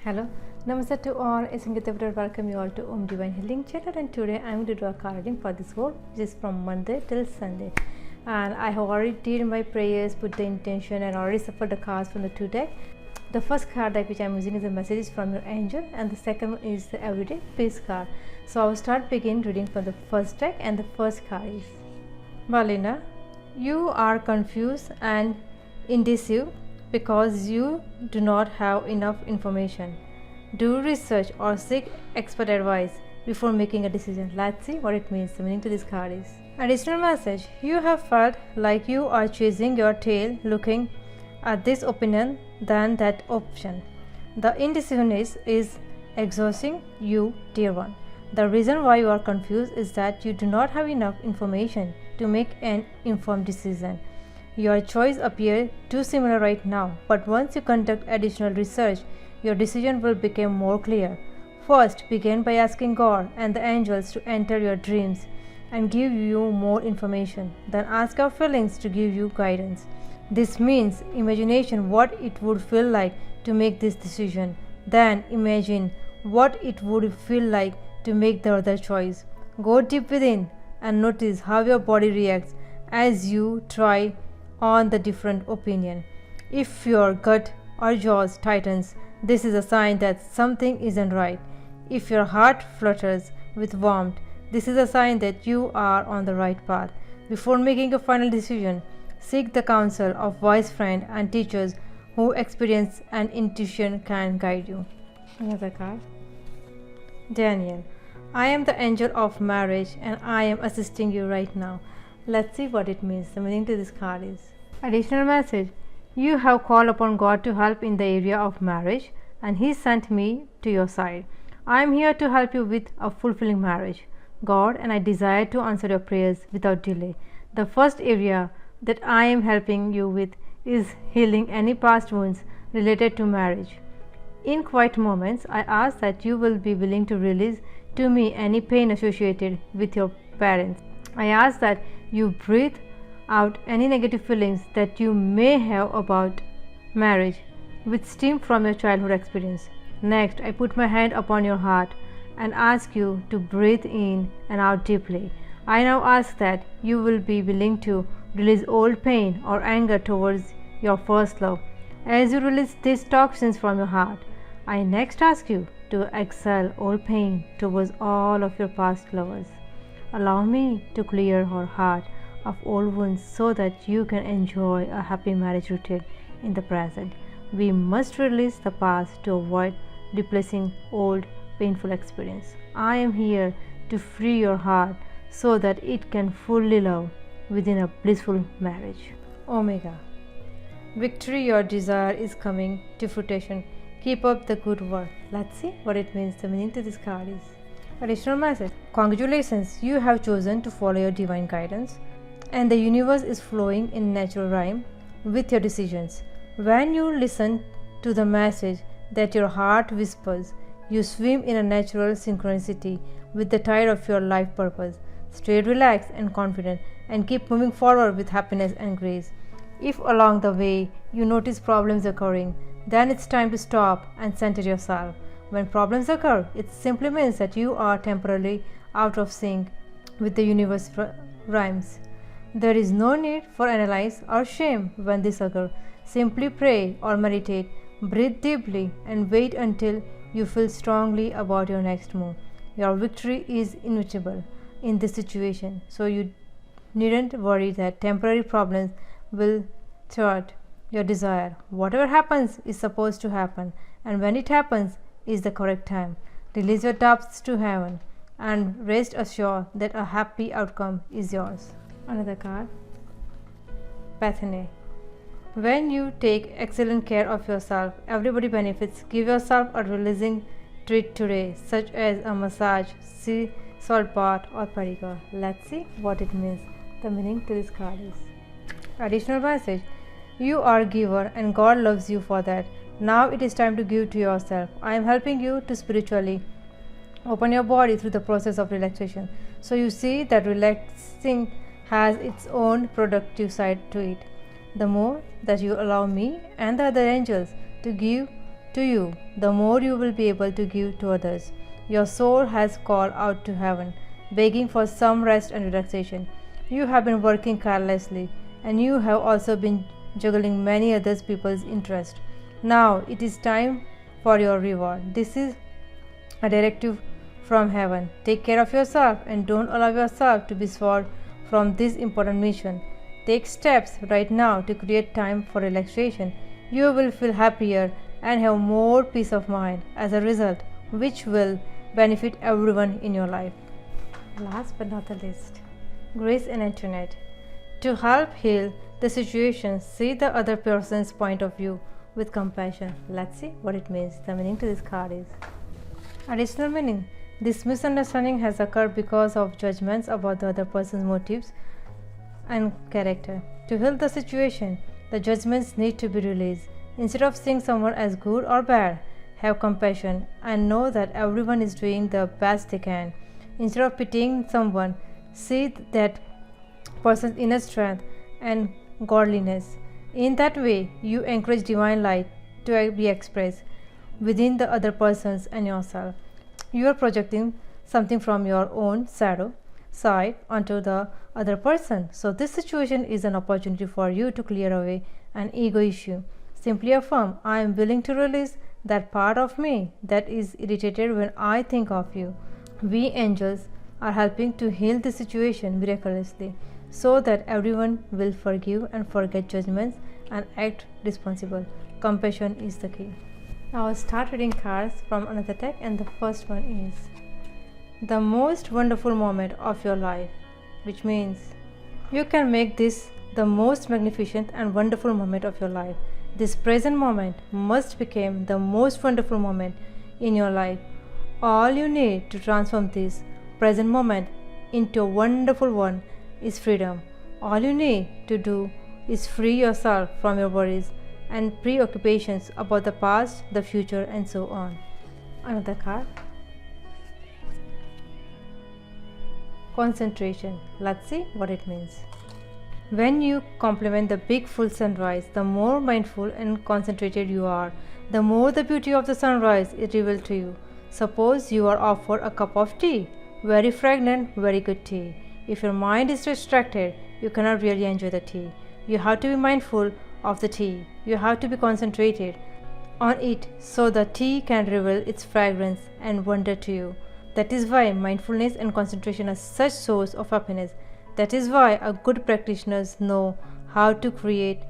Hello, Namaste to all. It's Sangeeta. Welcome you all to Om Divine Healing Channel, and today I'm going to do a card reading for this world, which is from Monday till Sunday. And I have already did my prayers, put the intention, and already suffered the cards from the two deck. The first card deck which I'm using is a message from your angel, and the second one is the everyday peace card. So I will begin reading from the first deck, and the first card is Balina. You are confused and indecisive because you do not have enough information. Do research or seek expert advice before making a decision. Let's see what it means. The meaning to this card is additional message. You have felt like you are chasing your tail, looking at this opinion than that option. The indecisiveness is exhausting you, dear one. The reason why you are confused is that you do not have enough information to make an informed decision. Your choice appears too similar right now, but once you conduct additional research, your decision will become more clear. First, begin by asking God and the angels to enter your dreams and give you more information. Then ask your feelings to give you guidance. This means imagination what it would feel like to make this decision. Then imagine what it would feel like to make the other choice. Go deep within and notice how your body reacts as you try on the different opinion. If your gut or jaws tightens, this is a sign that something isn't right. If your heart flutters with warmth, this is a sign that you are on the right path. Before making a final decision, seek the counsel of wise friends and teachers whose experience and intuition can guide you. Another card. Daniel. I am the angel of marriage and I am assisting you right now. Let's see what it means. The meaning to this card is additional message. You have called upon God to help in the area of marriage, and He sent me to your side. I am here to help you with a fulfilling marriage. God and I desire to answer your prayers without delay. The first area that I am helping you with is healing any past wounds related to marriage. In quiet moments, I ask that you will be willing to release to me any pain associated with your parents. I ask that you breathe out any negative feelings that you may have about marriage, which stem from your childhood experience. Next, I put my hand upon your heart and ask you to breathe in and out deeply. I now ask that you will be willing to release old pain or anger towards your first love. As you release these toxins from your heart, I next ask you to exhale all pain towards all of your past lovers. Allow me to clear your heart of old wounds so that you can enjoy a happy marriage rooted in the present. We must release the past to avoid replacing old painful experience. I am here to free your heart so that it can fully love within a blissful marriage. Omega. Victory, your desire is coming to fruition. Keep up the good work. Let's see what it means. The meaning to this card is additional message. Congratulations, you have chosen to follow your divine guidance, and the universe is flowing in natural rhyme with your decisions. When you listen to the message that your heart whispers, you swim in a natural synchronicity with the tide of your life purpose. Stay relaxed and confident and keep moving forward with happiness and grace. If along the way you notice problems occurring, then it's time to stop and center yourself. When problems occur, it simply means that you are temporarily out of sync with the universe rhymes. There is no need for analyze or shame when this occurs. Simply pray or meditate, breathe deeply, and wait until you feel strongly about your next move. Your victory is inevitable in this situation, so you needn't worry that temporary problems will thwart your desire. Whatever happens is supposed to happen, and when it happens is the correct time. Release your doubts to heaven and rest assured that a happy outcome is yours. Another card. Bethany. When you take excellent care of yourself, everybody benefits. Give yourself a releasing treat today, such as a massage, sea salt bath, or pedicure. Let's see what it means. The meaning to this card is additional message. You are a giver and God loves you for that. Now it is time to give to yourself. I am helping you to spiritually open your body through the process of relaxation. So you see that relaxing has its own productive side to it. The more that you allow me and the other angels to give to you, the more you will be able to give to others. Your soul has called out to heaven, begging for some rest and relaxation. You have been working tirelessly, and you have also been juggling many other people's interests. Now it is time for your reward. This is a directive from heaven. Take care of yourself and don't allow yourself to be swerved from this important mission. Take steps right now to create time for relaxation. You will feel happier and have more peace of mind as a result, which will benefit everyone in your life. Last but not the least, Grace and Antoinette. To help heal the situation, see the other person's point of view with compassion. Let's see what it means. The meaning to this card is additional meaning. This misunderstanding has occurred because of judgments about the other person's motives and character. To heal the situation, the judgments need to be released. Instead of seeing someone as good or bad, have compassion and know that everyone is doing the best they can. Instead of pitying someone, see that person's inner strength and godliness. In that way, you encourage divine light to be expressed within the other persons and yourself. You are projecting something from your own shadow side onto the other person. So this situation is an opportunity for you to clear away an ego issue. Simply affirm, I am willing to release that part of me that is irritated when I think of you. We angels are helping to heal the situation miraculously so that everyone will forgive and forget judgments and act responsible. Compassion is the key. Now I'll start reading cards from another deck, and the first one is the most wonderful moment of your life, which means you can make this the most magnificent and wonderful moment of your life. This present moment must become the most wonderful moment in your life. All you need to transform this present moment into a wonderful one is freedom. All you need to do is free yourself from your worries and preoccupations about the past, the future, and so on. Another card. Concentration. Let's see what it means. When you compliment the big full sunrise, the more mindful and concentrated you are, the more the beauty of the sunrise is revealed to you. Suppose you are offered a cup of tea, very fragrant, very good tea. If your mind is distracted, you cannot really enjoy the tea. You have to be mindful of the tea. You have to be concentrated on it so the tea can reveal its fragrance and wonder to you. That is why mindfulness and concentration are such source of happiness. That is why a good practitioners know how to create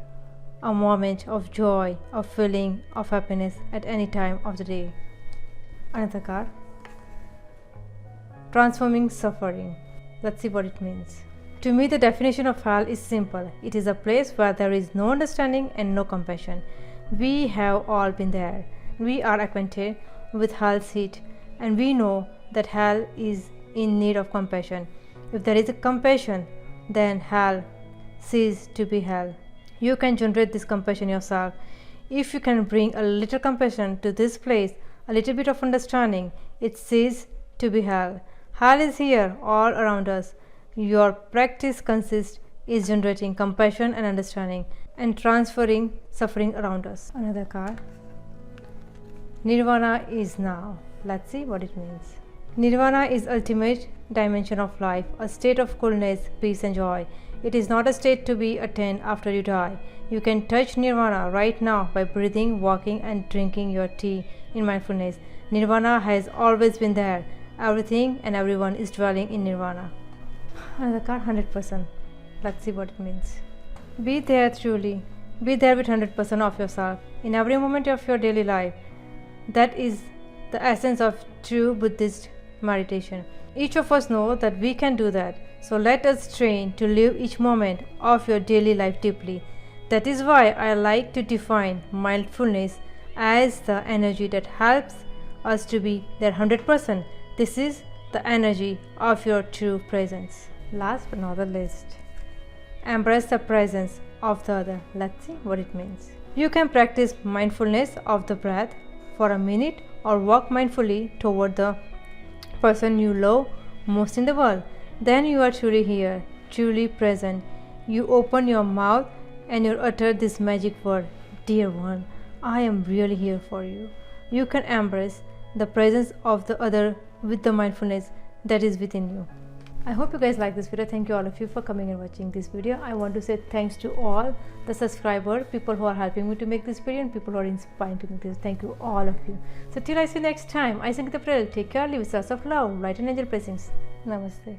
a moment of joy, of feeling of happiness at any time of the day. Another card. Transforming suffering. Let's see what it means. To me, the definition of hell is simple. It is a place where there is no understanding and no compassion. We have all been there. We are acquainted with hell's heat, and we know that hell is in need of compassion. If there is a compassion, then hell ceases to be hell. You can generate this compassion yourself. If you can bring a little compassion to this place, a little bit of understanding, it ceases to be hell. Hell is here all around us. Your practice consists in generating compassion and understanding and transferring suffering around us. Another card. Nirvana is now. Let's see what it means. Nirvana is ultimate dimension of life, a state of coolness, peace and joy. It is not a state to be attained after you die. You can touch Nirvana right now by breathing, walking and drinking your tea in mindfulness. Nirvana has always been there. Everything and everyone is dwelling in Nirvana. Another card, 100%. Let's see what it means. Be there truly. Be there with 100% of yourself in every moment of your daily life. That is the essence of true Buddhist meditation. Each of us know that we can do that. So let us train to live each moment of your daily life deeply. That is why I like to define mindfulness as the energy that helps us to be there 100%. This is the energy of your true presence. Last but not the least, embrace the presence of the other. Let's see what it means. You can practice mindfulness of the breath for a minute or walk mindfully toward the person you love most in the world. Then you are truly here, truly present. You open your mouth and you utter this magic word, dear one, I am really here for you. You can embrace the presence of the other with the mindfulness that is within you. I hope you guys like this video. Thank you all of you for coming and watching this video. I want to say thanks to all the subscribers, people who are helping me to make this video, and people who are inspiring to make this. Thank you all of you. So till I see you next time, I Sangeeta Patel. Take care, live with source of love, light and angel blessings. Namaste.